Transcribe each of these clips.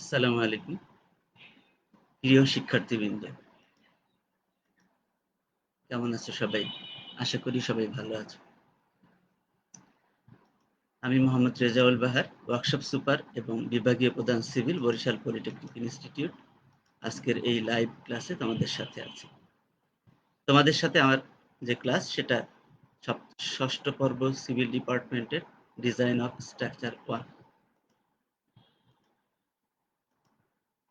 আসসালামু আলাইকুম প্রিয় শিক্ষার্থীবৃন্দ, কেমন আছো সবাই? আশা করি সবাই ভালো আছো। আমি মোহাম্মদ রেজাউল বাহার, ওয়ার্কশপ সুপার এবং বিভাগীয় প্রধান সিভিল, বরিশাল পলিটেকনিক ইনস্টিটিউট। আজকের এই লাইভ ক্লাসে তোমাদের সাথে আছি। তোমাদের সাথে আমার যে ক্লাস সেটা ষষ্ঠ পর্ব সিভিল ডিপার্টমেন্টের ডিজাইন অফ স্ট্রাকচার 1।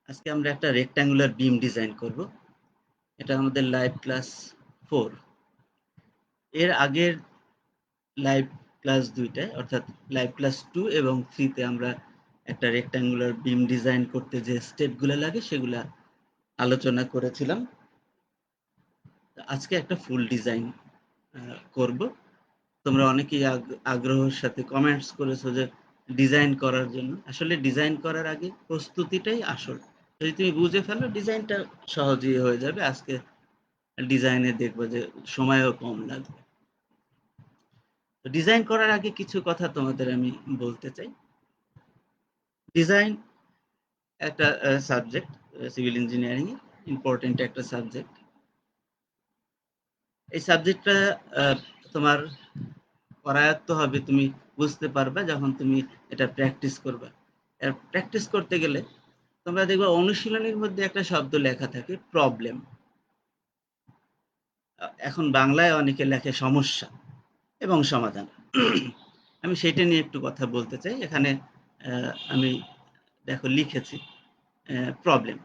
আজকে আমরা একটা রেক্ট্যাঙ্গুলার বিম ডিজাইন করব। এটা আমাদের লাইভ ক্লাস 4। এর আগের লাইভ ক্লাস দুইটায়, অর্থাৎ লাইভ ক্লাস 2 এবং 3 তে আমরা একটা রেক্ট্যাঙ্গুলার বিম ডিজাইন করতে যে স্টেপগুলো লাগে সেগুলা আলোচনা করেছিলাম। আজকে একটা ফুল ডিজাইন করব। তোমরা অনেকেই আগ্রহের সাথে কমেন্টস করেছো যে ডিজাইন করার জন্য। আসলে ডিজাইন করার আগে প্রস্তুতিটাই আসল। যদি তুমি বুঝে ফেলো ডিজাইনটা সহজেই হয়ে যাবে। আজকে ডিজাইনে দেখবো যে সময়ও কম লাগবে। ডিজাইন করার আগে কিছু কথা তোমাদের আমি বলতে চাই। ডিজাইন একটা সাবজেক্ট, সিভিল ইঞ্জিনিয়ারিং এ ইম্পর্টেন্ট একটা সাবজেক্ট। এই সাবজেক্টটা তোমার করায়ত্ত হবে, তুমি বুঝতে পারবে যখন তুমি এটা প্র্যাকটিস করবে। প্র্যাকটিস করতে গেলে তোমরা দেখবে অনুশীলনীর মধ্যে একটা শব্দ লেখা থাকে প্রবলেম। এখন বাংলায় অনেকে লেখে সমস্যা এবং সমাধান। আমি সেটা নিয়ে একটু কথা বলতে চাই। এখানে আমি দেখো লিখেছি প্রবলেম,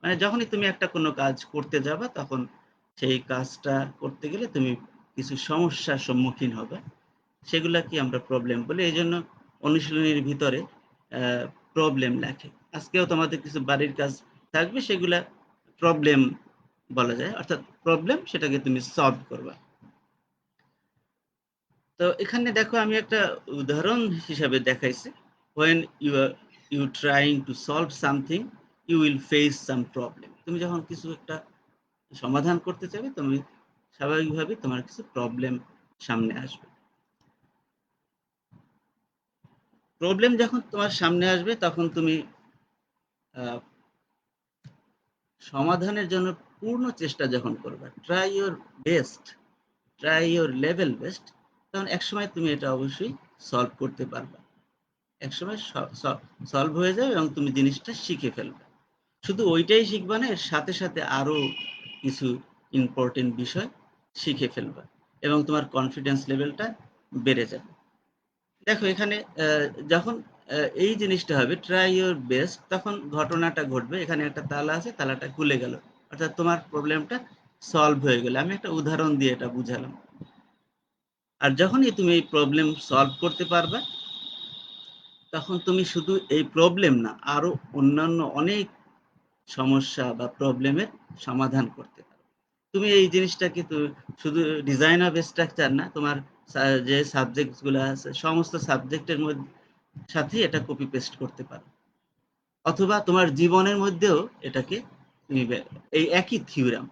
মানে যখনই তুমি একটা কোনো কাজ করতে যাবা তখন সেই কাজটা করতে গেলে তুমি কিছু সমস্যার সম্মুখীন হবে, সেগুলা কি আমরা প্রবলেম বলি। এই জন্য অনুশীলনীর ভিতরে প্রবলেম লেখে। আজকেও তোমাদের কিছু বাড়ির কাজ থাকবে, সেগুলা প্রবলেম বলা যায়, অর্থাৎ প্রবলেম সেটাকে তুমি সলভ করবা। তো এখানে দেখো আমি একটা উদাহরণ হিসাবে দেখাইছি, when you trying to solve something you will face some problem। তুমি যখন কিছু একটা সমাধান করতে চাইবে তুমি স্বাভাবিকভাবে তোমার কিছু প্রবলেম সামনে আসবে। প্রবলেম যখন তোমার সামনে আসবে তখন তুমি সমাধানের জন্য পূর্ণ চেষ্টা যখন করবে, try your best, try your level best, তখন একসময় তুমি এটা অবশ্যই সলভ করতে পারবে। একসময় সলভ হয়ে যাবে এবং তুমি জিনিসটা শিখে ফেলবে। শুধু ওইটাই শিখবা না, এর সাথে সাথে আরো কিছু ইম্পর্টেন্ট বিষয় শিখে ফেলবা এবং তোমার কনফিডেন্স লেভেলটা বেড়ে যাবে। দেখো এখানে যখন এই জিনিসটা হবে ট্রাই ইউর বেস্ট, তখন ঘটনাটা ঘটবে, এখানে একটা তালা আছে, তালাটা খুলে গেল, অর্থাৎ তোমার প্রবলেমটা সলভ হয়ে গেল। আমি একটা উদাহরণ দিয়ে এটা বুঝালাম। আর যখনই তুমি এই প্রবলেম সলভ করতে পারবে তখন তুমি শুধু এই প্রবলেম না, আরো অন্যান্য অনেক সমস্যা বা প্রবলেমের সমাধান করতে পারো। তুমি এই জিনিসটাকে শুধু ডিজাইন অফ স্ট্রাকচার না, তোমার যে সাবজেক্টগুলো আছে সমস্ত সাবজেক্টের মধ্যে সাথে এটা কপি পেস্ট করতে পারো, অথবা তোমার জীবনের মধ্যেও এটাকে তুমি এই একই থিওরাম,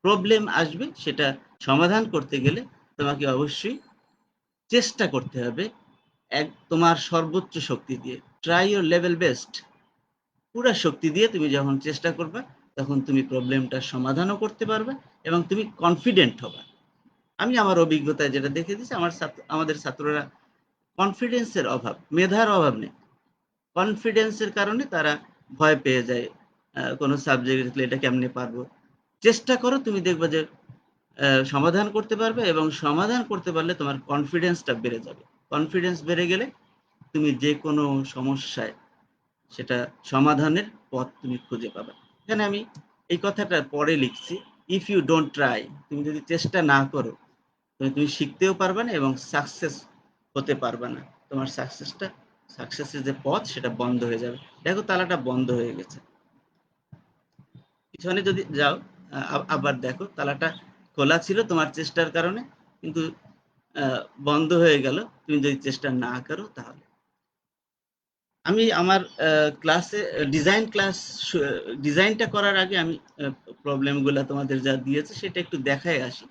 প্রবলেম আসবে, সেটা সমাধান করতে গেলে তোমাকে অবশ্যই চেষ্টা করতে হবে তোমার সর্বোচ্চ শক্তি দিয়ে, ট্রাই ইউর লেভেল বেস্ট। পুরা শক্তি দিয়ে তুমি যখন চেষ্টা করবে তখন তুমি প্রবলেমটার সমাধানও করতে পারবে এবং তুমি কনফিডেন্ট হবে। আমি আমার অভিজ্ঞতায় যেটা দেখে দিচ্ছি, আমাদের ছাত্ররা কনফিডেন্সের অভাব, মেধার অভাব নেই, কনফিডেন্সের কারণে তারা ভয় পেয়ে যায়। কোনো সাবজেক্ট দেখলে এটা কেমনে পারবো, চেষ্টা করো, তুমি দেখবে যে সমাধান করতে পারবে এবং সমাধান করতে পারলে তোমার কনফিডেন্সটা বেড়ে যাবে। কনফিডেন্স বেড়ে গেলে তুমি যে কোনো সমস্যায় সেটা সমাধানের পথ তুমি খুঁজে পাবে। এখানে আমি এই কথাটা পরে লিখছি, ইফ ইউ ডোন্ট ট্রাই, তুমি যদি চেষ্টা না করো তুমি শিখতেও পারবে না এবং সাকসেস হতে পারবে না। তোমার সাকসেসের যে পথ সেটা বন্ধ হয়ে যাবে। দেখো তালাটা বন্ধ হয়ে গেছে, পিছনে যদি যাও আবার দেখো তালাটা খোলা ছিল তোমার চেষ্টার কারণে, কিন্তু বন্ধ হয়ে গেল তুমি যদি চেষ্টা না করো তাহলে। আমি আমার ক্লাসে ডিজাইনটা করার আগে আমি প্রবলেমগুলো তোমাদের যা দিয়েছে সেটা একটু দেখাই আসি।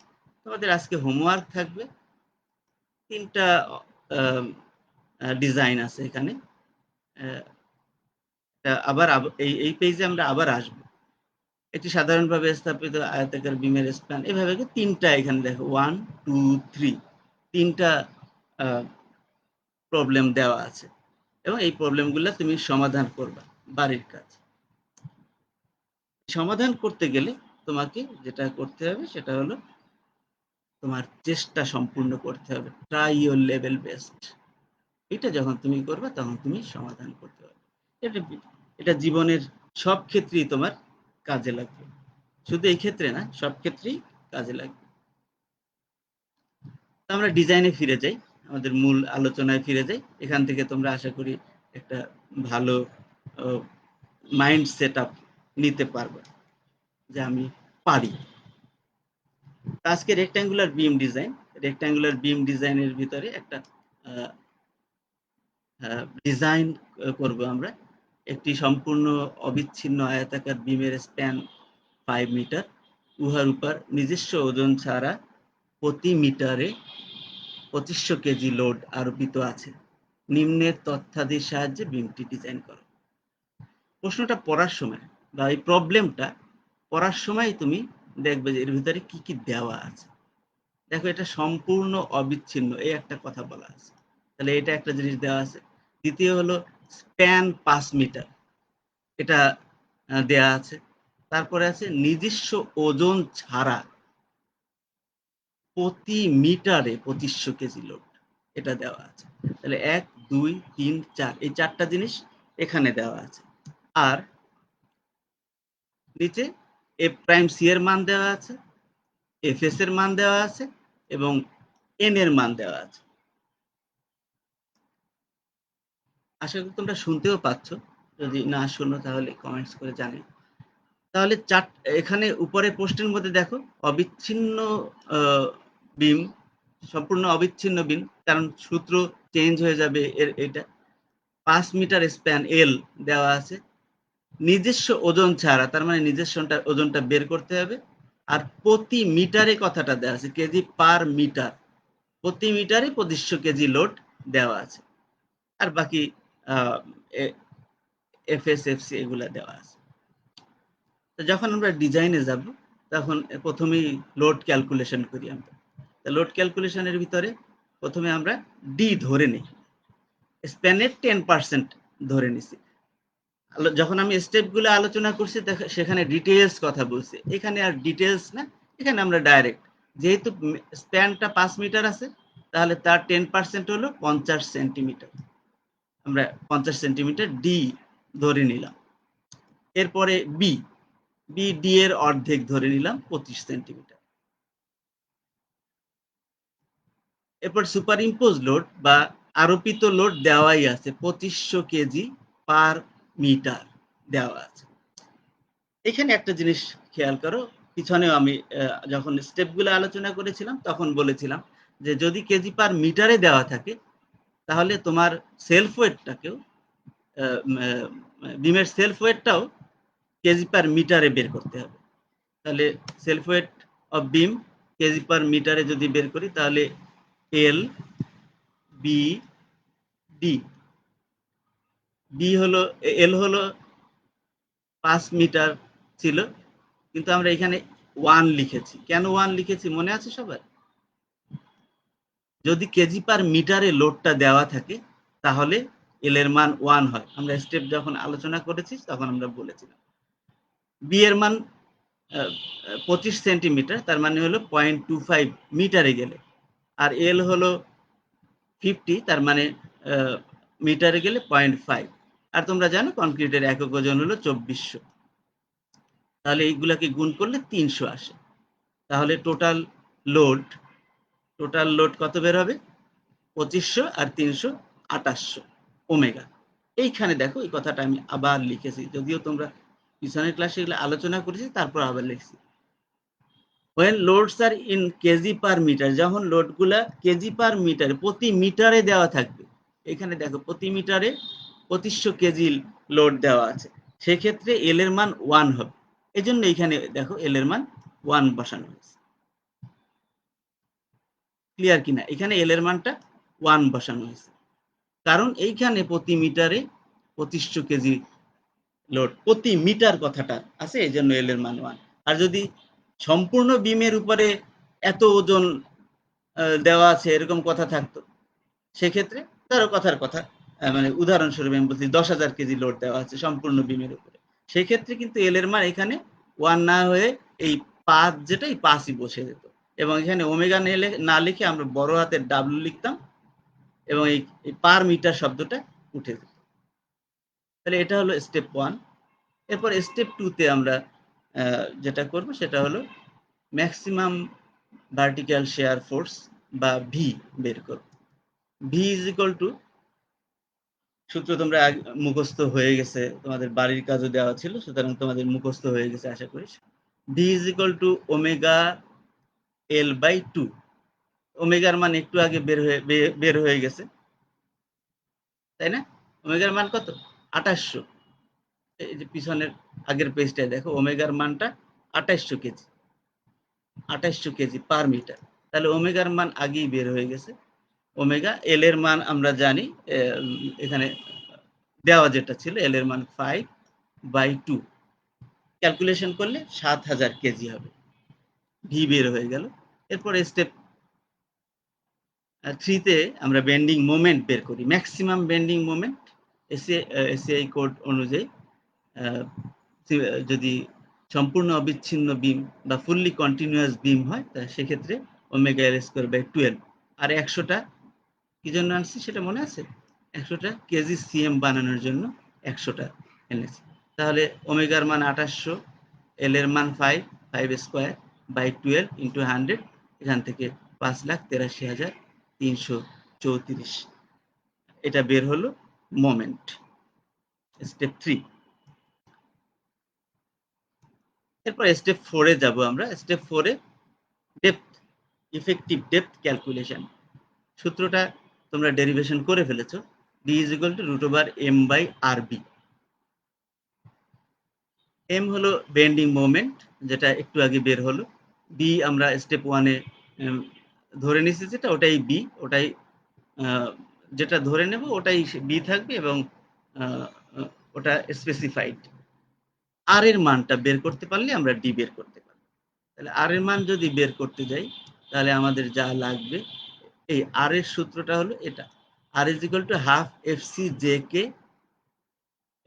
তোমাদের আজকে হোমওয়ার্ক থাকবে, 3টা ডিজাইন আছে এখানে। আবার এই পেজে আমরা আবার আসবো। একটি সাধারণভাবে স্থাপিত আয়তাকার বিমের স্প্যান এভাবে তিনটা এখানে দেখো 1 2 3 তিনটা প্রবলেম দেওয়া আছে এবং এই প্রবলেমগুলো তুমি সমাধান করবা বাড়ির কাজ। সমাধান করতে গেলে তোমাকে যেটা করতে হবে সেটা হলো তোমার চেষ্টা সম্পূর্ণ করতে হবে। Try your level best. এটা যখন তুমি করবে তখন তুমি সমাধান করতে পারবে। এটা জীবনের সব ক্ষেত্রেই তোমার কাজে লাগবে, শুধু এই ক্ষেত্রে না, সব ক্ষেত্রেই কাজে লাগবে। আমরা ডিজাইনে ফিরে যাই, আমাদের মূল আলোচনায় ফিরে যাই। এখান থেকে তোমরা আশা করি একটা ভালো মাইন্ড সেট আপ নিতে পারবে যে আমি পারি। আজকে রেক্ট্যাঙ্গুলার বিম ডিজাইনের ভিতরে একটা ডিজাইন করব আমরা। একটি সম্পূর্ণ অবিচ্ছিন্ন আয়তাকার বিমের স্প্যান 5 মিটার, উহার উপর নিজস্ব ওজন ছাড়া প্রতি মিটারে 2500 কেজি লোড আরোপিত আছে। নিম্নের তথ্যাদির সাহায্যে বিমটি ডিজাইন করো। প্রশ্নটা পড়ার সময় বা এই প্রবলেমটা পড়ার সময় তুমি দেখবে যে এর ভিতরে কি কি দেওয়া আছে। দেখো এটা সম্পূর্ণ অবিচ্ছিন্ন, এই একটা কথা বলা আছে, তাহলে এটা একটা জিনিস দেওয়া আছে। দ্বিতীয় হলো স্প্যান 5 মিটার, এটা দেয়া আছে। তারপরে আছে নিজস্ব ওজন ছাড়া প্রতি মিটারে 2500 কেজি লোড, এটা দেওয়া আছে। তাহলে 1 2 3 4 এই চারটা জিনিস এখানে দেওয়া আছে। আর নিচে এফ প্রাইম সি এর মান দেওয়া আছে, এফ এস এর মান দেওয়া আছে এবং এন এর মান দেওয়া আছে। আশা করি তোমরা শুনতেও পাচ্ছ, যদি না শোনো তাহলে কমেন্টস করে জানিও। তাহলে এখানে উপরে পোস্টের মধ্যে দেখো অবিচ্ছিন্ন বিম, সম্পূর্ণ অবিচ্ছিন্ন বিম, কারণ সূত্র চেঞ্জ হয়ে যাবে। এটা 5 মিটার স্প্যান এল দেওয়া আছে, নিজস্ব ওজন ছাড়া, তার মানে নিজস্ব ওজনটা বের করতে হবে। আর প্রতি মিটারে কথাটা দেওয়া আছে, কেজি পার মিটার, প্রতি মিটারে 2500 কেজি লোড দেওয়া আছে। আর বাকি এফএসএফসি এগুলা দেওয়া আছে। যখন আমরা ডিজাইনে যাব তখন প্রথমেই লোড ক্যালকুলেশন করি আমরা। লোড ক্যালকুলেশনের ভিতরে প্রথমে আমরা ডি ধরে নিই, স্প্যানের 10% ধরে নিছি। যখন আমি স্টেপগুলো আলোচনা করছি সেখানে ডিটেলস কথা বলছি, এখানে আর ডিটেলস না, এখানে আমরা ডাইরেক্ট, যেহেতু স্প্যানটা 5 মিটার আছে তাহলে তার 10% হলো 50 সেন্টিমিটার, আমরা 50 সেন্টিমিটার ডি ধরে নিলাম। এরপরে বি ডি এর অর্ধেক ধরে নিলাম 25 সেন্টিমিটার। এরপর সুপার ইম্পোজ লোড বা আরোপিত লোড দেওয়াই আছে, 2500 কেজি পার মিটার দেওয়া আছে। এখানে একটা জিনিস খেয়াল করো, পিছনেও আমি যখন স্টেপগুলো আলোচনা করেছিলাম তখন বলেছিলাম যে যদি কেজি পার মিটারে দেওয়া থাকে তাহলে তোমার সেলফ ওয়েটটাকেও, বিমের সেলফ ওয়েটটাও কেজি পার মিটারে বের করতে হবে। তাহলে self weight of beam K G per মিটারে যদি বের করি তাহলে এল বি ডি, এল হলো 5 মিটার ছিল, কিন্তু আমরা এখানে 1 লিখেছি। কেন 1 লিখেছি মনে আছে সবার? যদি কেজি পার মিটারে লোডটা দেওয়া থাকে তাহলে এল এর মান 1 হয়। আমরা স্টেপ যখন আলোচনা করেছি তখন আমরা বলেছিলাম। বি এর মান 25 সেন্টিমিটার, তার মানে হলো 0.25 মিটারে গেলে। আর এল হলো 50, তার মানে মিটারে গেলে 0.5। আর তোমরা জানো কংক্রিটের একক ওজন হলো 2400। তাহলে এইগুলাকে গুণ করলে 300 আসে। তাহলে টোটাল লোড কত বের হবে? 2500 আর 300 2800 ওমেগা। এইখানে দেখো এই কথাটা আমি আবার লিখেছি, যদিও তোমরা পিছনের ক্লাসে এগুলো আলোচনা করেছি, তারপর আবার লিখছি। when loads are in KG per metre, যখন লোডগুলা কেজি পার মিটার প্রতি মিটারে দেওয়া থাকবে, এখানে দেখো প্রতি মিটারে 2500 কেজি লোড দেওয়া আছে, সেক্ষেত্রে এল এর মান 1 হবে। এই জন্য এখানে দেখো এল এর মান 1 বসানো হয়েছে। ক্লিয়ার কিনা? এখানে এল এর মানটা 1 বসানো হয়েছে, কারণ এইখানে প্রতি মিটারে 2500 কেজি লোড প্রতি মিটার কথাটা আছে, এই জন্য এল এর মান 1। আর যদি সম্পূর্ণ বিমের উপরে এত ওজন দেওয়া আছে এরকম কথা থাকতো, সেক্ষেত্রে ধরো কথার কথা মানে উদাহরণস্বরূপ আমি বলছি 10,000 কেজি লোড দেওয়া আছে সম্পূর্ণ বিমের উপরে, সেক্ষেত্রে কিন্তু এল এর মান এখানে 1 না হয়ে এই 5 যেটা এই 5ই বসে যেত, এবং এখানে ওমেগা না লিখে আমরা বড় হাতের ডাব্লিউ লিখতাম এবং এই পার মিটার শব্দটা উঠে যেত। তাহলে এটা হলো স্টেপ 1। এরপর স্টেপ 2 তে আমরা যেটা করব সেটা হলো ম্যাক্সিমাম ভার্টিক্যাল শেয়ার ফোর্স বা ভি বের করব। ভি ইজ ইকুয়াল টু, সূত্র তোমরা মুখস্থ হয়ে গেছে, তোমাদের বাড়ির কাজও দেওয়া ছিল, সুতরাং তোমাদের মুখস্থ হয়ে গেছে আশা করি। V is equal to omega L by 2। ওমেগার মান একটু আগে বের হয়ে গেছে, তাই না? ওমেগার মান কত? 2800। এই যে পিছনের আগের পেজটায় দেখো, ওমেগার মানটা 2800 কেজি, 2800 কেজি পার মিটার। তাহলে ওমেগার মান আগেই বের হয়ে গেছে। ওমেগা এল এর মান আমরা জানি, এখানে দেওয়া যেটা ছিল, এল এর মান 5/2, ক্যালকুলেশন করলে 7000 কেজি হবে। ভি বের হয়ে গেল। এরপর স্টেপ 3 তে আমরা বেন্ডিং মোমেন্ট বের করি, maximum bending moment ACI code অনুযায়ী। যদি সম্পূর্ণ অবিচ্ছিন্ন বিম বা ফুললি কন্টিনিউয়াস বিম হয়, তাহলে সেক্ষেত্রে ওমেগা এল স্কোয়ার বাই 12। আর 100টা কি জন্য আনছি সেটা মনে আছে? 100টা কেজি সিএম বানানোর জন্য 100টা এনেছি। তাহলে ওমেগার মান 2800, এল এর মান 5 স্কোয়ার বাই 12 ইন্টু 100, এখান থেকে 5,83,334, এটা বের হলো মোমেন্ট। স্টেপ 3। এরপর স্টেপ 4 এ যাব আমরা। স্টেপ 4 এ ডেপথ, ইফেক্টিভ ডেপথ ক্যালকুলেশন। সূত্রটা তোমরা ডেরিভেশন করে ফেলেছো, d is equal to √m/rb। m হলো বেন্ডিং মোমেন্ট, যেটা একটু আগে বের হলো। b আমরা স্টেপ 1 এ ধরে নিয়েছি যেটা, ওটাই b, ওটাই যেটা ধরে নেব ওটাই b থাকবে, এবং ওটা স্পেসিফাইড। r এর মানটা বের করতে পারলে আমরা d বের করতে পারবো। তাহলে r এর মান যদি বের করতে যাই, তাহলে আমাদের যা লাগবে, এই r এর সূত্রটা হলো এটা, r is equal to half fc jk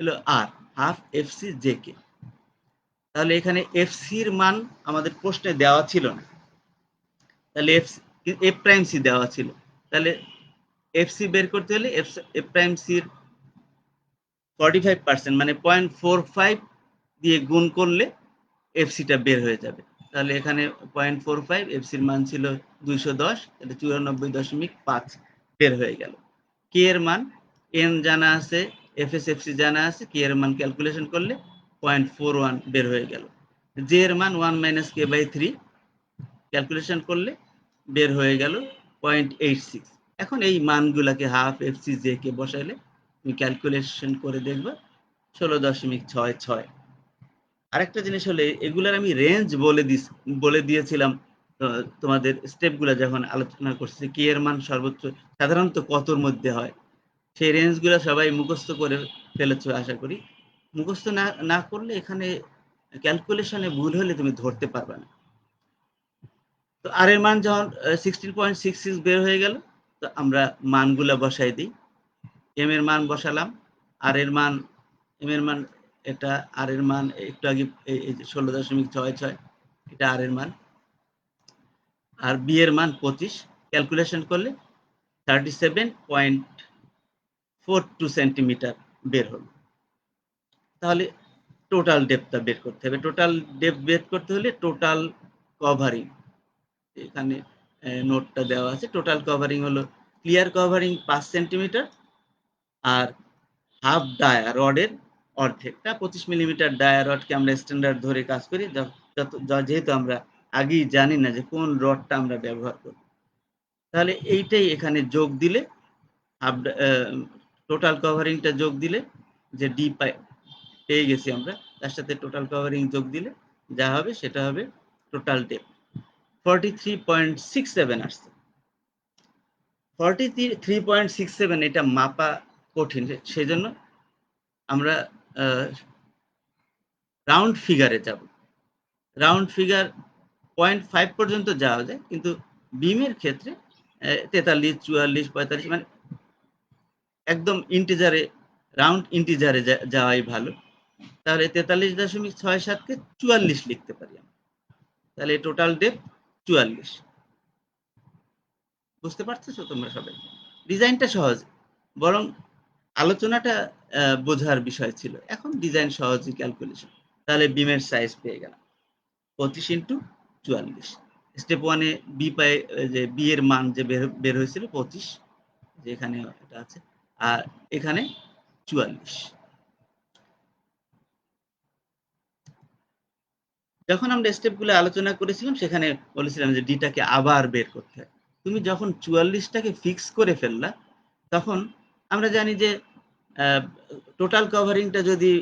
হলো r, half fc jk। তাহলে এখানে fc এর মান আমাদের প্রশ্নে দেওয়া ছিল না, তাহলে f প্রাইম c দেওয়া ছিল। তাহলে fc বের করতে হলে f প্রাইম c এর 45% মানে 0.45 দিয়ে গুণ করলে fc-টা বের হয়ে যাবে। তাহলে এখানে 0.45, fc-র মান ছিল 210, তাহলে 94.5 বের হয়ে গেল। k এর মান n জানা আছে, fs fc জানা আছে, k এর মান ক্যালকুলেশন করলে 0.41 বের হয়ে গেল। j এর মান 1 - k/3 ক্যালকুলেশন করলে বের হয়ে গেল 0.86। এখন এই মানগুলাকে হাফ fc j কে বসাইলে তুমি ক্যালকুলেশন করে দেখবা 16.66। আরেকটা জিনিস হলে, এগুলার আমি রেঞ্জ বলে দিয়েছিলাম তোমাদের স্টেপগুলো যখন আলোচনা করছি, কি এর মান সর্বোচ্চ সাধারণত কতর মধ্যে হয়, সেই রেঞ্জগুলো সবাই মুখস্থ করে ফেলেছো আশা করি। মুখস্থ না করলে এখানে ক্যালকুলেশনে ভুল হলে তুমি ধরতে পারবে না। তো আর এর মান যখন 16.66 বের হয়ে গেল, তো আমরা মানগুলা বসাই দিই। এম এর মান বসালাম, আর এর মান, এম এর মান এটা, আর এর মান একটু আগে এই 16.66, এটা আর এর মান, আর বি এর মান 25, ক্যালকুলেশন করলে 37.42 সেন্টিমিটার বের হলো। তাহলে টোটাল ডেপথটা বের করতে হবে। টোটাল ডেপথ বের করতে হলে টোটাল কভারিং, এখানে নোটটা দেওয়া আছে, টোটাল কভারিং হলো ক্লিয়ার কভারিং 5 সেন্টিমিটার, আর হাফ ডায়া রডের অর্ধেকটা 25 মিলিমিটার ডায়া রডকে আমরা স্ট্যান্ডার্ড ধরে কাজ করি, যেহেতু আমরা আগেই জানি না যে কোন রডটা আমরা ব্যবহার করব। তাহলে এইটাই এখানে যোগ দিলে, হাফ টোটাল কভারিংটা যোগ দিলে, যে ডি পেয়ে গেছি আমরা, তার সাথে টোটাল কভারিং যোগ দিলে যা হবে সেটা হবে টোটাল ডেপথ 43.67 আসছে। 43.67 এটা মাপা কঠিন, সেজন্য আমরা রাউন্ড ফিগারে যাব। রাউন্ড ফিগার 0.5 পর্যন্ত যাওয়া যায়, কিন্তু বিমের ক্ষেত্রে 43, 44, 45 মানে একদম ইন্টিজারে, রাউন্ড ইন্টিজারে যাওয়াই ভালো। তাহলে 43.67 কে 44 লিখতে পারি আমরা। তাহলে টোটাল ডেপথ 44। বুঝতে পারতেছো তোমরা সবাই? ডিজাইনটা সহজ, বরং আলোচনাটা বোঝার বিষয় ছিল। এখন ডিজাইন সহজই ক্যালকুলেশন। তাহলে বিমের সাইজ পেয়ে গেলাম 25 ইন্টু 44। স্টেপ 1 এ বি পাই, যে বি এর মান যে বের হয়েছিল 25, যেখানে এটা আছে, আর এখানে 44। যখন আমরা স্টেপগুলো আলোচনা করেছিলাম সেখানে বলেছিলাম যে ডিটাকে আবার বের করতে হয়। তুমি যখন 44টাকে ফিক্স করে ফেললা, তখন আমরা জানি যে টোটাল কভারিংটা যদি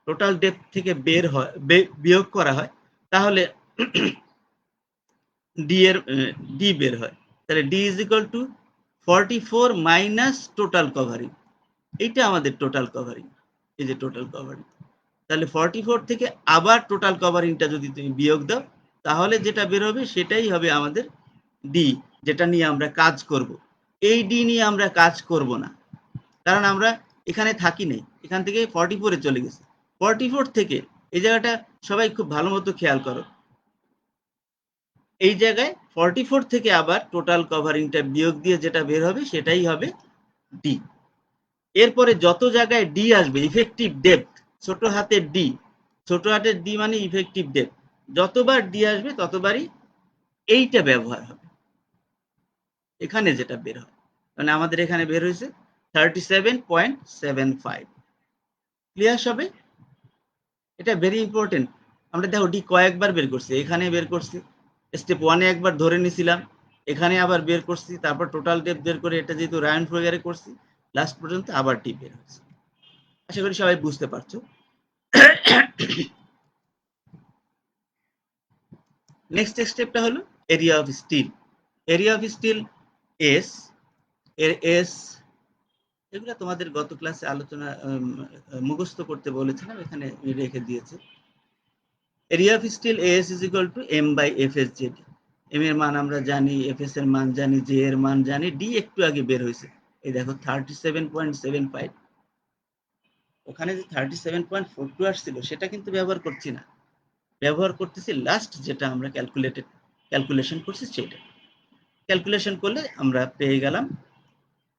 টোটাল ডেপথ থেকে বের হয়, বিয়োগ করা হয়, তাহলে ডি এর ডি বের হয়। তাহলে D is equal two 44 minus total covering. এইটা আমাদের টোটাল কভারিং। এই যে টোটাল কভারিং, তাহলে 44 থেকে আবার টোটাল কভারিংটা যদি তুমি বিয়োগ দাও, তাহলে যেটা বের হবে সেটাই হবে আমাদের ডি, যেটা নিয়ে আমরা কাজ করব। এই ডি নিয়ে আমরা কাজ করব না, কারণ আমরা এখানে থাকি নেই, এখান থেকে 44 চলে গেছে। 44 থেকে এই জায়গাটা সবাই খুব ভালো মতো খেয়াল করো, এই জায়গায় 44 থেকে আবার টোটাল কভারিংটা বিয়োগ দিয়ে যেটা বের হবে সেটাই হবে ডি। এরপরে যত জায়গায় ডি আসবে, ইফেক্টিভ ডেপথ, ছোট হাতের ডি, ছোট হাতের ডি মানে ইফেক্টিভ ডেপথ, যতবার ডি আসবে ততবারই এইটা ব্যবহার হবে। এখানে যেটা বের হয়, মানে আমাদের এখানে বের হয়েছে 37.75। ক্লিয়ার সবে? এটা ভেরি ইম্পর্টেন্ট। আমরা দেখো ডি কয়েকবার বের করছি, এখানে বের করছি, স্টেপ 1 এ একবার ধরে নিছিলাম, এখানে আবার বের করছি, তারপর টোটাল ডেপথ বের করে এটা যেহেতু রাউন্ড ফিগারে করছি, লাস্ট পর্যন্ত আবার ডি বের হয়েছে। আশা করি সবাই বুঝতে পারছো। নেক্সট স্টেপটা হলো area of steel. Area of steel S, এর এস এগুলো তোমাদের গত ক্লাসে আলোচনা মুখস্থ করতে বলেছিলাম, এখানে রেখে দিয়েছে। Area of steel S is equal to M by F S Z. M এর মান আমরা জানি, এফ এস এর মান জানি, জে এর মান জানি, ডি একটু আগে বের হয়েছে। এই দেখো 37.75। ওখানে যে 37.42 আসছিল সেটা কিন্তু ব্যবহার করছি না, ব্যবহার করতেছি লাস্ট যেটা আমরা ক্যালকুলেশন করছি সেটা। ক্যালকুলেশন করলে আমরা পেয়ে গেলাম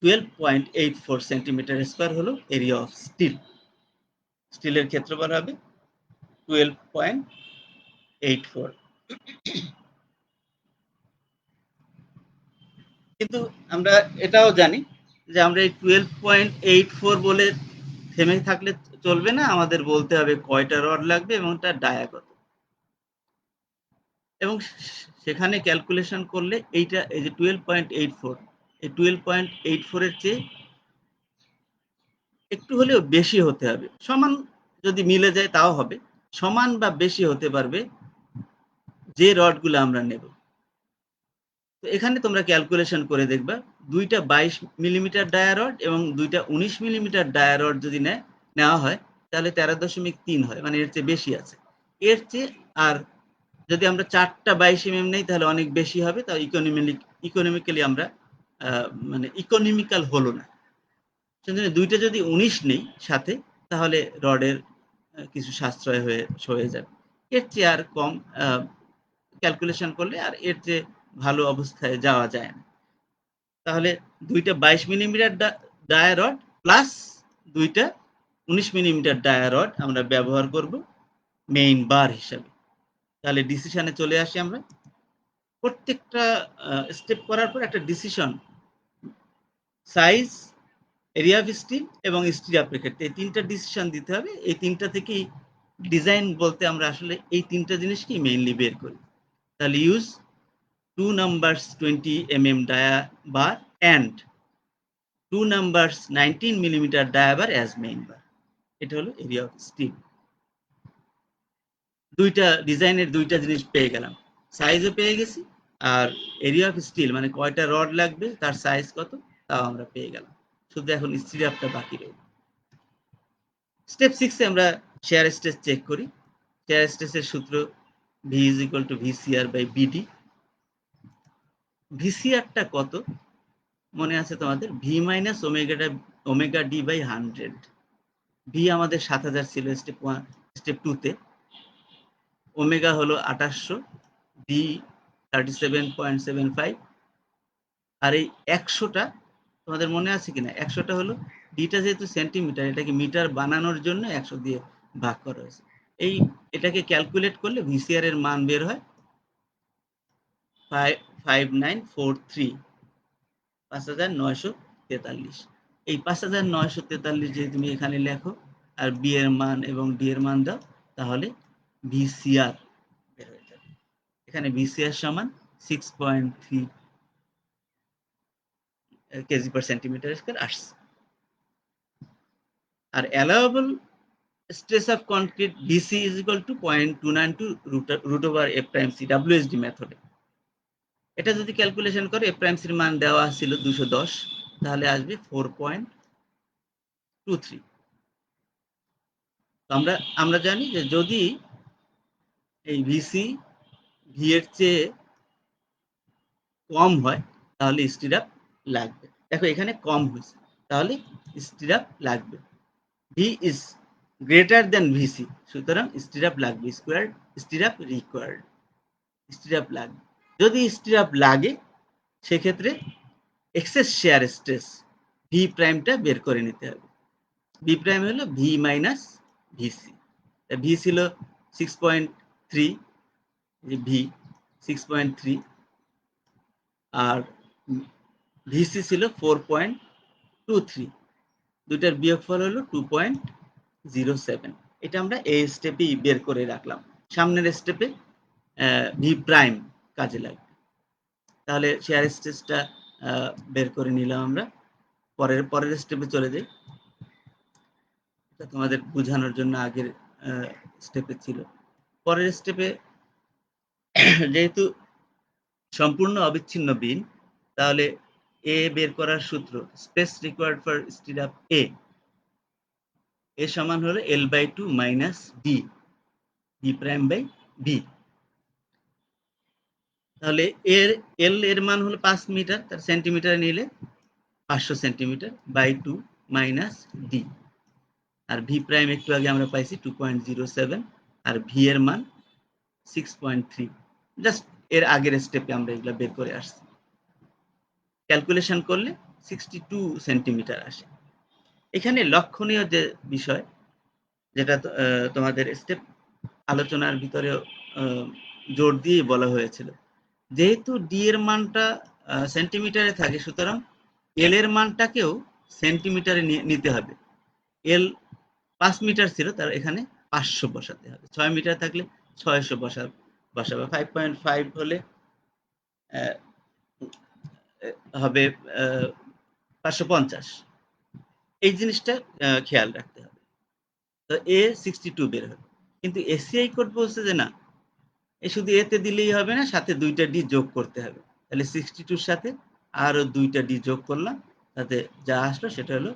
12.84 সেন্টিমিটার স্কোয়ার হলো এরিয়া অফ স্টিল। স্টিলের ক্ষেত্রফল হবে 12.84। কিন্তু আমরা এটাও জানি যে আমরা এই 12.84 বলে থেমে থাকলে চলবে না, আমাদের বলতে হবে কয়টা রড লাগবে এবং তার ডায়া কত। এবং সেখানে ক্যালকুলেশন করলে এইটা, এই যে 12.84, এই 12.84 এর চেয়ে একটু হলেও বেশি হতে হবে। সমান যদি মিলে যায় তাও হবে, সমান বা বেশি হতে পারবে যে রডগুলো আমরা নেব। তো এখানে তোমরা ক্যালকুলেশন করে দেখবা, দুইটা 22 মিলিমিটার ডায়া রড এবং দুইটা 19 মিলিমিটার ডায়া রড যদি নেওয়া হয়, তাহলে 13.3 হয়, মানে এর চেয়ে বেশি আছে। এর চেয়ে আর যদি আমরা 4টা 22 mm নেই তাহলে অনেক বেশি হবে, তাও ইকোনমিক্যালি আমরা মানে ইকোনমিক্যাল হলো না। সেজন্য দুইটা যদি 19 নেই সাথে, তাহলে রডের কিছু সাশ্রয় হয়ে যাবে। এর চেয়ে আর কম ক্যালকুলেশন করলে আর এর চেয়ে ভালো অবস্থায় যাওয়া যায় না। তাহলে দুইটা 22 মিলিমিটার ডায়া রড প্লাস দুইটা 19 মিলিমিটার ডায়া রড আমরা ব্যবহার করব মেইন বার হিসাবে। তাহলে ডিসিশনে চলে আসি আমরা। প্রত্যেকটা স্টেপ করার পর একটা decision, size, area of steel এবং স্টিল অ্যাপ্লিকেট, এই তিনটা ডিসিশন দিতে হবে। এই তিনটা থেকেই ডিজাইন বলতে আমরা আসলে এই তিনটা জিনিসকেই মেইনলি বের করি। তাহলে use 2 numbers 20 mm dia bar and 2 numbers 19 millimeter dia bar as main bar. এটা হলো এরিয়া অফ স্টিল। দুইটা ডিজাইনের দুইটা জিনিস পেয়ে গেলাম, সাইজও পেয়ে গেছি, আর এরিয়া অফ স্টিল মানে কয়টা রড লাগবে তার সাইজ কত তাও আমরা পেয়ে গেলাম। শুধু এখন স্টিল আপটা বাকি রইল। স্টেপ 6 এ আমরা শেয়ার স্ট্রেস চেক করি। শেয়ার স্ট্রেসের সূত্র V is equal to VCR by BD। VCRটা কত মনে আছে তোমাদের? V minus omega D by 100। V আমাদের 7000 ছিল স্টেপ 2 তে, ওমেগা হলো 2800, D 37.75, আর এই 100টা তোমাদের মনে আছে কিনা? 100টা হলো ডিটা যেহেতু সেন্টিমিটার, এটাকে মিটার বানানোর জন্য 100 দিয়ে ভাগ করা হয়েছে। এটাকে ক্যালকুলেট করলে ভিসিআর এর মান বের হয় 5943, 5943। এই 5943 যদি তুমি এখানে লেখো আর বি এর মান এবং ডি এর মান দাও, তাহলে ভিসিআর বের হয়ে যাবে। এখানে ভিসিআর সমান 6.3 কেজি পার সেন্টিমিটার স্কয়ার আসছে। আর allowable stress of concrete BC is equal to 0.292 root over F prime C WSD মেথডে। এটা যদি ক্যালকুলেশন করে F prime C এর মান দেওয়া ছিল 210, তাহলে আসবে 4.23। আমরা জানি যে যদি এই VC V এর চেয়ে কম হয় তাহলে স্টিরাপ লাগবে। দেখো এখানে কম হয়েছে, তাহলে স্টিরাপ লাগবে। V is greater than VC, সুতরাং স্টিরাপ লাগবে। স্কয়ার স্টিরাপ রিকোয়ার্ড, স্টিরাপ লাগবে। যদি স্টিরাপ লাগে সেক্ষেত্রে এক্সেস শেয়ার স্ট্রেস ভি প্রাইমটা বের করে নিতে হবে। ভি প্রাইম হলো ভি মাইনাস ভিসি। ভি ছিল 6.3, ভি 6.3, আর ভিসি ছিল 4.23। দুইটার বিয়োগফল হলো 2.07। এটা আমরা এই স্টেপেই বের করে রাখলাম। সামনের স্টেপে ভি প্রাইম কাজে লাগবে। তাহলে শেয়ার স্ট্রেসটা বের করে নিলাম আমরা। পরের স্টেপে চলে যাই। এটা তোমাদের বোঝানোর জন্য আগের স্টেপে ছিল। পরের স্টেপে যেহেতু সম্পূর্ণ অবিচ্ছিন্ন বিম, তাহলে এ বের করার সূত্র স্পেস রিকোয়ার্ড ফর স্টিরাপ এ সমান হলো L/2 minus D, B prime by B. তাহলে এল এর মান হলো 5 মিটার, তার সেন্টিমিটার নিলে 500 সেন্টিমিটার বাই 2 মাইনাস ডি। আর ভি প্রাইম একটু আগে আমরা পাইছি 2.07, আর ভি এর মান 6.3। জাস্ট এর আগের স্টেপে আমরা এগুলো বের করে আসছি। ক্যালকুলেশন করলে 62 সেন্টিমিটার আসে। এখানে লক্ষণীয় যে বিষয়, যেটা তোমাদের স্টেপ আলোচনার ভিতরে জোর দিয়ে বলা হয়েছিল, যেহেতু ডি এর মানটা সেন্টিমিটারে থাকে, সুতরাং এল এর মানটাকেও সেন্টিমিটারে নিতে হবে। এল 5 মিটার ছিল, তার এখানে 500 বসাতে হবে। 6 মিটার থাকলে 600 বসাবে। 5.5 হলে হবে 550। এই জিনিসটা খেয়াল রাখতে হবে। তো এ 62 বের হবে, কিন্তু এসিআই কোড বলছে যে না, এ শুধু এতে দিলেই হবে না, সাথে 2টা ডি যোগ করতে হবে। তাহলে 62 এর সাথে আরো 2টা ডি যোগ করলাম, তাতে যা আসলো সেটা হলো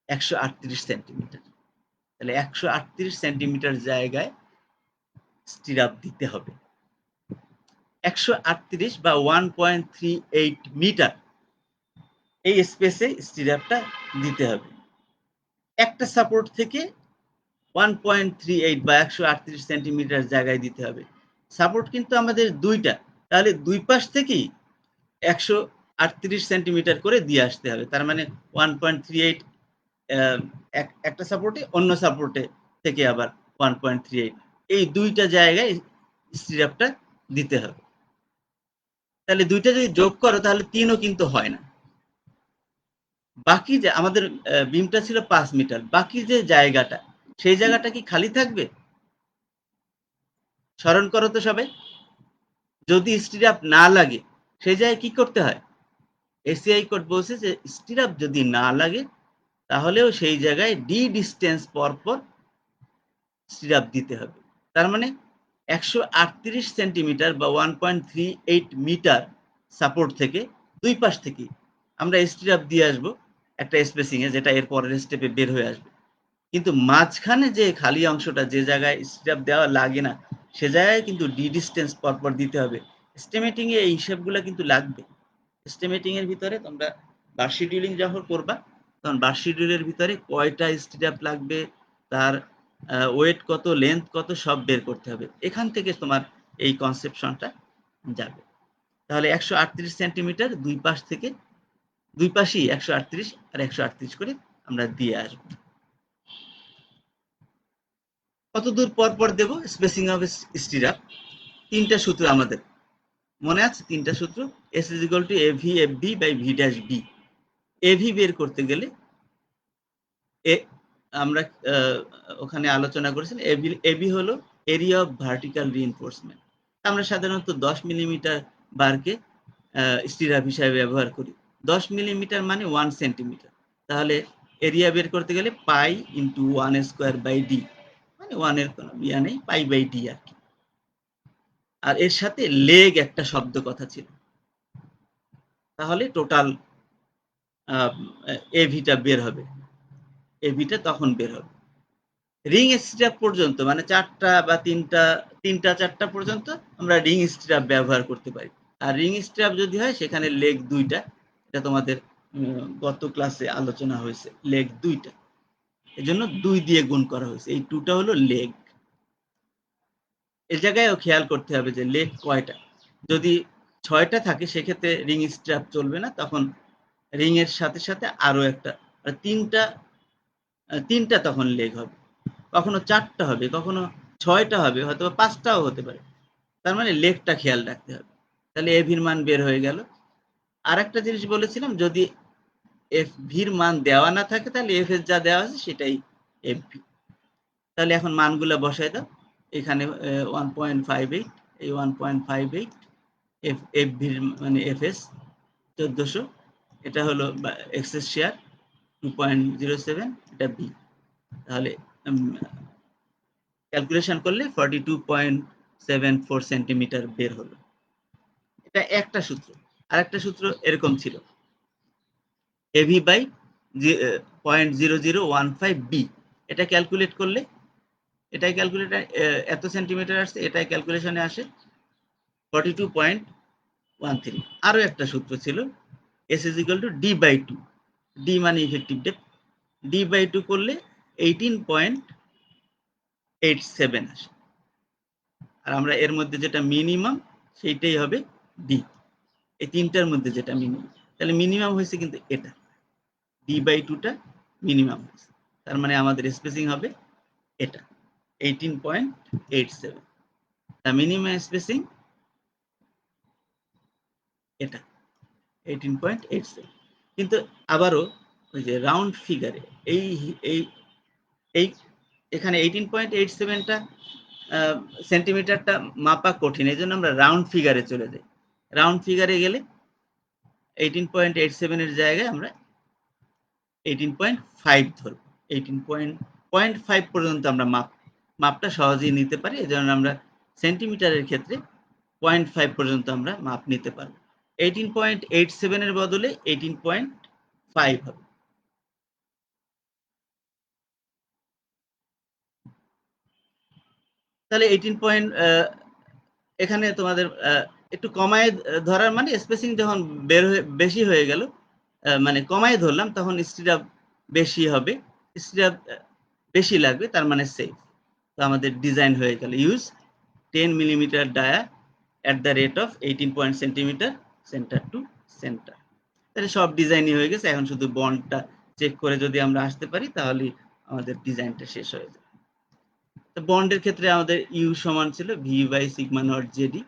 138 সেন্টিমিটার। তাহলে 138 সেন্টিমিটার জায়গায় স্টিরাপ দিতে হবে। 138 বা 1.38 মিটার এই স্পেসে স্টিরাপটা দিতে হবে। একটা সাপোর্ট থেকে 1.38 বা 138 সেন্টিমিটার জায়গায় দিতে হবে। সাপোর্ট কিন্তু আমাদের 2টা, তাহলে দুই পাশ থেকেই 138 সেন্টিমিটার করে দিয়ে আসতে হবে। তার মানে 1.38 একটা সাপোর্টে, অন্য সাপোর্টে থেকে আবার 1.38, এই 2টা জায়গায় স্টিরাপটা দিতে হবে। তাহলে 2টা যদি যোগ করো তাহলে 3ও কিন্তু হয় না। বাকি যে আমাদের বিমটা ছিল 5 মিটার, বাকি যে জায়গাটা, সেই জায়গাটা কি খালি থাকবে? স্মরণ করো তো সবাই। যদি স্টিরাপ না লাগে সেই জায়গায় কি করতে হয়? এসিআই কোড বলছে যে স্টিরাপ যদি না লাগে তাহলেও সেই জায়গায় ডি ডিস্টেন্স পর পর স্টিরাপ দিতে হবে। তার মানে 138 সেন্টিমিটার বা 1.38 মিটার সাপোর্ট থেকে দুই পাশ থেকে আমরা স্টিরাপ দিয়ে আসবো একটা স্পেসিং এ, যেটা এর পরের স্টেপে বের হয়ে আসবে। কিন্তু মাঝখানে যে খালি অংশটা যে জায়গায় স্ট্র্যাপ দেওয়া লাগে না সে জায়গায় কিন্তু ডি ডিস্টেন্স পরপর দিতে হবে। এস্টিমেটিং এ এই হিসাবগুলো কিন্তু লাগবে। এস্টিমেটিং এর ভিতরে তোমরা বার শিডিউলিং যখন করবা তখন বার শিডিউলের ভিতরে কয়টা স্ট্র্যাপ লাগবে, তার ওয়েট কত, লেন্থ কত সব বের করতে হবে। এখান থেকে তোমার এই কনসেপশনটা যাবে। তাহলে 138 সেন্টিমিটার দুই পাশ থেকে, দুই পাশেই 138 আর 138 করে আমরা দিয়ে আসবো। কত দূর পর পর দেব স্পেসিং অফ স্টিরাপ? তিনটা সূত্র আমাদের মনে আছে, তিনটা সূত্র। S is equal to AV F B by V dash B. AV বের করতে গেলে আমরা ওখানে আলোচনা করেছিলাম এবি হলো এরিয়া অফ ভার্টিক্যাল রিইনফোর্সমেন্ট। আমরা সাধারণত 10 মিলিমিটার বারকে স্টিরাপ হিসাবে ব্যবহার করি। 10 মিলিমিটার মানে 1 সেন্টিমিটার। তাহলে এরিয়া বের করতে গেলে pi into 1 square by d, মানে 1 এর কোনো ইয়া নেই, পাই বাই ডি আর কি। আর এর সাথে লেগ একটা শব্দ কথা ছিল, তাহলে টোটাল এভিটা বের হবে, এভিটা তখন বের হবে। রিং স্ট্র্যাপ পর্যন্ত মানে চারটা বা তিনটা চারটা পর্যন্ত আমরা রিং স্ট্র্যাপ ব্যবহার করতে পারি। আর রিং স্ট্র্যাপ যদি হয় সেখানে লেগ দুইটা, এটা তোমাদের গত ক্লাসে আলোচনা হয়েছে, লেগ দুইটা, এজন্য 2 দিয়ে গুণ করা হয়েছে। এই 2টা হলো লেগ। এই জায়গায়ও খেয়াল করতে হবে যে লেগ কয়টা। যদি 6টা থাকে সেক্ষেত্রে রিং স্ট্র্যাপ চলবে না, তখন রিং এর সাথে সাথে আরো একটা, তিনটা তখন লেগ হবে। কখনো 4টা হবে, কখনো 6টা হবে, হয়তো 5টাও হতে পারে। তার মানে লেগটা খেয়াল রাখতে হবে। তাহলে এভির মান বের হয়ে গেল। আর একটা জিনিস বলেছিলাম, যদি এফ ভির মান দেওয়া না থাকে তাহলে এফ এর যা দেওয়া আছে সেটাই এফ ভি। তাহলে এখন মানগুলো বসায় দাও। এখানে 1.58, এই 1.58 এফ ভির মানে এফ এস 1400, এটা হলো এক্সেস শেয়ার 2.07, এটা বি। তাহলে ক্যালকুলেশন করলে 42.74 সেন্টিমিটার বের হলো। এটা একটা সূত্র। আরেকটা সূত্র এরকম ছিল, এভি বাই 0.0015 বি। এটা ক্যালকুলেট করলে, এটাই ক্যালকুলেটার এত সেন্টিমিটার আসছে, এটাই ক্যালকুলেশনে আসে 42.13। আরো একটা সূত্র ছিল s is equal to d by 2। D মানে ইফেক্টিভ ডেপথ, ডি বাই 2 করলে 18.87 আসে। আর আমরা এর মধ্যে যেটা মিনিমাম সেইটাই হবে ডি, এই তিনটার মধ্যে যেটা মিনিমাম। তাহলে মিনিমাম হয়েছে কিন্তু এটা, ডি বাই 2টা মিনিমাম হয়েছে। তার মানে আমাদের স্পেসিং হবে এটা 18.87। তা মিনিমাম স্পেসিং এটা 18.87। কিন্তু আবারও ওই যে রাউন্ড ফিগারে এই এই এই এখানে 18.87টা সেন্টিমিটারটা মাপা কঠিন, এই জন্য আমরা রাউন্ড ফিগারে চলে যাই। রাউন্ড ফিগারে গেলে 18.87 এর জায়গায় আমরা 18.5 ধরবো। 18.5 পর্যন্ত আমরা মাপটা সহজেই নিতে পারি, এই জন্য আমরা সেন্টিমিটারের ক্ষেত্রে 0.5 পর্যন্ত আমরা মাপ নিতে পারবো। 18.87 এর বদলে 18.5 হবে। তাহলে 18 এখানে তোমাদের একটু কমায় ধরার মানে স্পেসিং যখন বেশি হয়ে গেল, মানে কমায় ধরলাম, তখন স্টিরাপ বেশি হবে, স্টিরাপ বেশি লাগবে, তার মানে সেফ। তো আমাদের ডিজাইন হয়ে গেল, use 10 millimetre dia at the rate of 18 centimetre centre to centre. তাহলে সব ডিজাইনই হয়ে গেছে, এখন শুধু বন্ডটা চেক করে যদি আমরা আসতে পারি তাহলে আমাদের ডিজাইনটা শেষ হয়ে যাবে। তো বন্ডের ক্ষেত্রে আমাদের ইউ সমান ছিল v by sigma nought j d.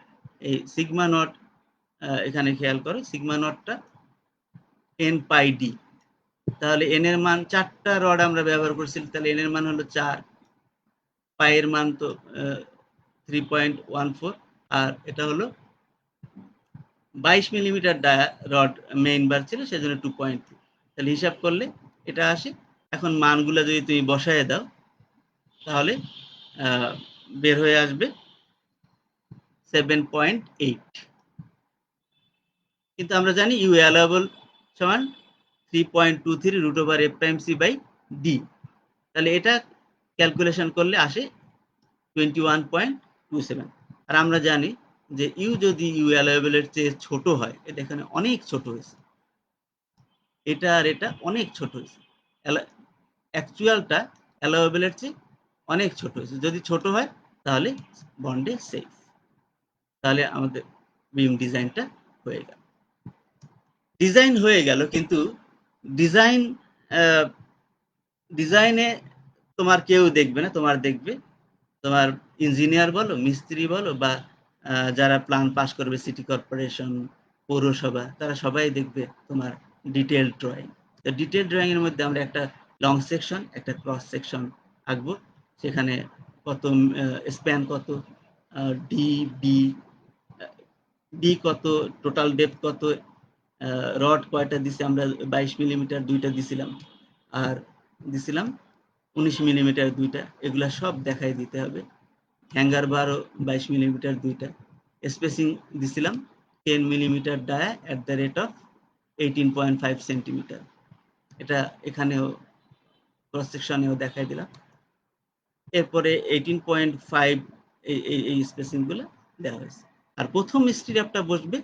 এই সিগমা নট এখানে খেয়াল করো, সিগমা নটটা এন পাই ডি। তাহলে এন এর মান 4টা রড আমরা ব্যবহার করছি, তাহলে এন এর মান হলো 4, পাই এর মান তো 3.14, আর এটা হলো 22 মিলিমিটার রড মেইন বার ছিল, সেজন্য 2.3। তাহলে হিসাব করলে এটা আসে। এখন মানগুলো যদি তুমি বসায় দাও তাহলে বের হয়ে আসবে 7.8। কিন্তু আমরা জানি ইউ অ্যালাউয়েবল সমান 3.23 root over f time c by d. তাহলে এটা ক্যালকুলেশন করলে আসে 21.27। আর আমরা জানি যে ইউ যদি ইউ অ্যালাউয়েবলের চেয়ে ছোট হয়, এটা এখানে অনেক ছোট হয়েছে, এটা আর এটা অনেক ছোট হয়েছে, অ্যাকচুয়ালটা অ্যালাউয়েবলের চেয়ে অনেক ছোট হয়েছে। যদি ছোট হয় তাহলে বন্ডে সেফ। তাহলে আমাদের বিম ডিজাইনটা হয়ে গেল। ডিজাইন হয়ে গেল, কিন্তু ডিজাইন ডিজাইনে তোমার কেউ দেখবে না, তোমার দেখবে তোমার ইঞ্জিনিয়ার বলো, মিস্ত্রি বলো, বা যারা প্ল্যান পাস করবে সিটি কর্পোরেশন, পৌরসভা, তারা সবাই দেখবে তোমার ডিটেল ড্রয়িং। তো ডিটেল ড্রয়িং এর মধ্যে আমরা একটা লং সেকশন, একটা ক্রস সেকশন আঁকবো। সেখানে কত স্প্যান কত, ডি বি, বি কত, টোটাল ডেপথ কত, রড কয়টা দিছি আমরা, 22 মিলিমিটার দুইটা দিছিলাম, আর দিছিলাম 19 মিলিমিটার দুইটা, এগুলা সব দেখাই দিতে হবে। হ্যাঙ্গার বারও 22 মিলিমিটার দুইটা, স্পেসিং দিছিলাম 10 millimetre dia at the rate of 18.5 centimetre. এটা এখানেও ক্রস সেকশনেও দেখাই দিলাম। এরপরে 18.5 এই স্পেসিং গুলো দেওয়া হয়েছে। আর প্রথম স্টিরাপটা বসবে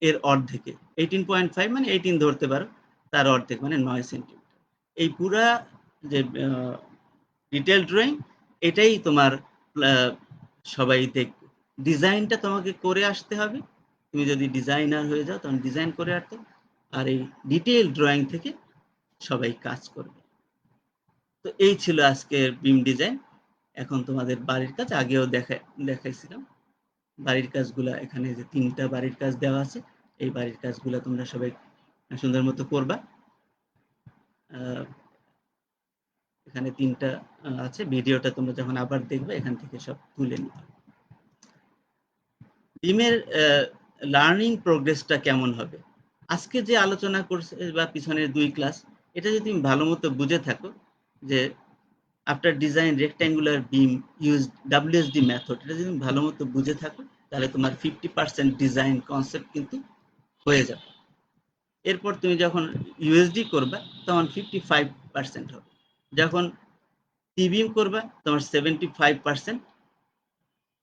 এর অর্ধেকে, 18.5 মানে 18 ধরতে পারো, তার অর্ধেক মানে 9 সেন্টিমিটার। এই পুরা যে ডিটেল ড্রয়িং, এটাই তোমার সবাই দেখবে। ডিজাইনটা তোমাকে করে আসতে হবে, তুমি যদি ডিজাইনার হয়ে যাও তখন ডিজাইন করে আসতে, আর এই ডিটেল ড্রয়িং থেকে সবাই কাজ করবে। তো এই ছিল আজকের বিম ডিজাইন। এখন তোমাদের বাড়ির কাজ আগেও দেখাইছিলাম। বাড়ির কাজগুলা এখানে যে 3টা বাড়ির কাজ দেওয়া আছে, এই বাড়ির কাজগুলা তোমরা সবাই সুন্দর মতো করবা। এখানে 3টা আছে, ভিডিওটা তোমরা যখন আবার দেখবে এখান থেকে সব তুলে নিবে। বিমের লার্নিং প্রোগ্রেসটা কেমন হবে? আজকে যে আলোচনা করছে বা পিছনের 2 ক্লাস, এটা যদি তুমি ভালো মতো বুঝে থাকো যে আফটার ডিজাইন রেক্ট্যাঙ্গুলার বিম ইউজ WSD মেথড, এটা যদি তুমি ভালো মতো বুঝে থাকো তাহলে তোমার 50% ডিজাইন কনসেপ্ট কিন্তু হয়ে যাবে। এরপর তুমি যখন ইউএসডি করবা তখন 55% হবে। যখন টি-বিম করবা তোমার 75%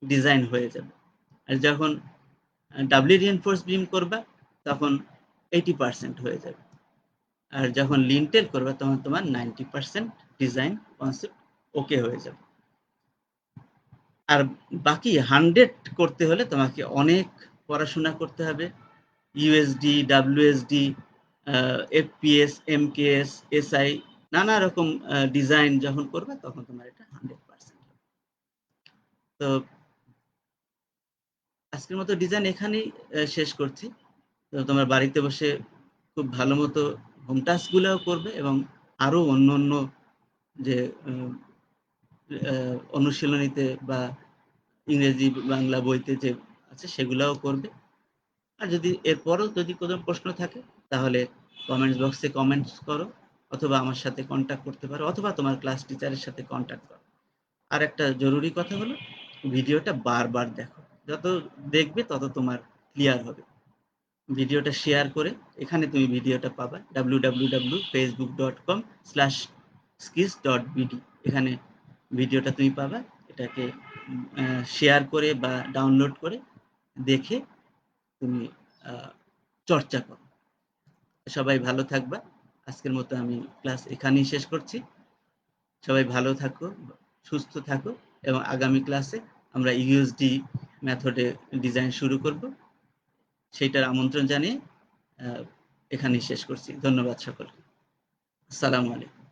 ডিজাইন হয়ে যাবে। আর যখন ডাবলি রিইনফোর্স বিম করবা তখন 80% হয়ে যাবে। আর যখন লিন্টেল করবা তখন তোমার 90% ডিজাইন কনসেপ্ট ওকে হয়ে যাবে। আর বাকি 100 করতে হলে তোমাকে অনেক পড়াশোনা করতে হবে। ইউএসডি, ডাব্লিউএসডি, এফপিএস, এমকেএস, এসআই, নানা রকম ডিজাইন যখন করবে তখন তোমার এটা 100% হবে। তো আজকের মতো ডিজাইন এখানেই শেষ করছি। তো তোমরা বাড়িতে বসে খুব ভালো মতো হোম টাস্কগুলোও করবে এবং আরো অন্য যে অনুশীলনীতে বা ইংরেজি বাংলা বইতে যে আছে সেগুলোও করবে। আর যদি এরপরও যদি কোনো প্রশ্ন থাকে তাহলে কমেন্টস বক্সে কমেন্টস করো, অথবা আমার সাথে কন্ট্যাক্ট করতে পারো, অথবা তোমার ক্লাস টিচারের সাথে কন্ট্যাক্ট করো। আর একটা জরুরি কথা হলো, ভিডিওটা বারবার দেখো, যত দেখবে তত তোমার ক্লিয়ার হবে। ভিডিওটা শেয়ার করে, এখানে তুমি ভিডিওটা পাবা www.facebook.com/skills.bd, এখানে ভিডিওটা তুমি পাবা। এটাকে শেয়ার করে বা ডাউনলোড করে দেখে তুমি চর্চা করো। সবাই ভালো থাকবা। আজকের মতো আমি ক্লাস এখানেই শেষ করছি। সবাই ভালো থাকো, সুস্থ থাকো, এবং আগামী ক্লাসে আমরা ইউএসডি মেথডে ডিজাইন শুরু করব, সেইটার আমন্ত্রণ জানিয়ে এখানেই শেষ করছি। ধন্যবাদ সকলকে। আসসালামু আলাইকুম।